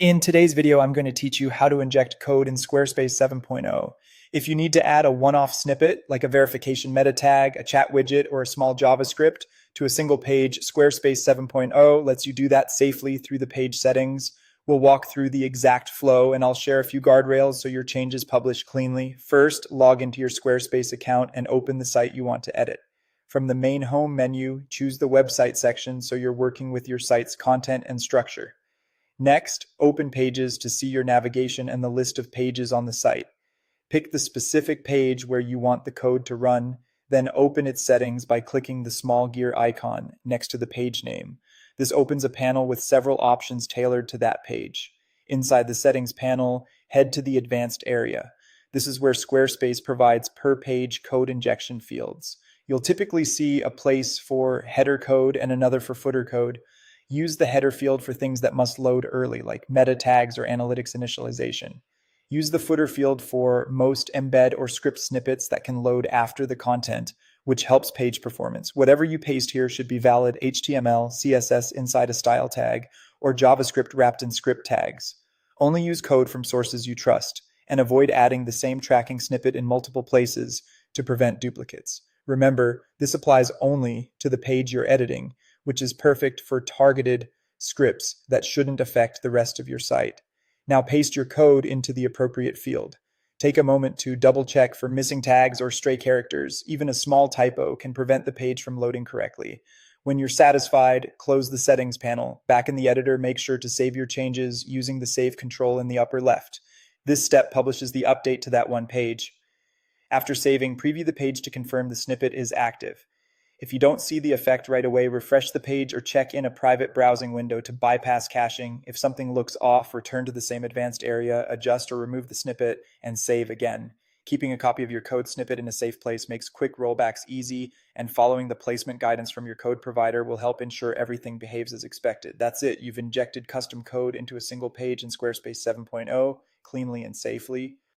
In today's video, I'm going to teach you how to inject code in Squarespace 7.0. If you need to add a one-off snippet, like a verification meta tag, a chat widget, or a small JavaScript to a single page, Squarespace 7.0 lets you do that safely through the page settings. We'll walk through the exact flow, and I'll share a few guardrails so your changes publish cleanly. First, log into your Squarespace account and open the site you want to edit. From the main home menu, choose the website section so you're working with your site's content and structure. Next, open Pages to see your navigation and the list of pages on the site. Pick the specific page where you want the code to run, then open its settings by clicking the small gear icon next to the page name. This opens a panel with several options tailored to that page. Inside the settings panel, head to the advanced area. This is where Squarespace provides per-page code injection fields. You'll typically see a place for header code and another for footer code. Use the header field for things that must load early, like meta tags or analytics initialization. Use the footer field for most embed or script snippets that can load after the content, which helps page performance. Whatever you paste here should be valid HTML, CSS inside a style tag, or JavaScript wrapped in script tags. Only use code from sources you trust, and avoid adding the same tracking snippet in multiple places to prevent duplicates. Remember, this applies only to the page you're editing, which is perfect for targeted scripts that shouldn't affect the rest of your site. Now paste your code into the appropriate field. Take a moment to double check for missing tags or stray characters. Even a small typo can prevent the page from loading correctly. When you're satisfied, close the settings panel. Back in the editor, make sure to save your changes using the save control in the upper left. This step publishes the update to that one page. After saving, preview the page to confirm the snippet is active. If you don't see the effect right away, refresh the page or check in a private browsing window to bypass caching. If something looks off, return to the same advanced area, adjust or remove the snippet, and save again. Keeping a copy of your code snippet in a safe place makes quick rollbacks easy, and following the placement guidance from your code provider will help ensure everything behaves as expected. That's it. You've injected custom code into a single page in Squarespace 7.0 cleanly and safely.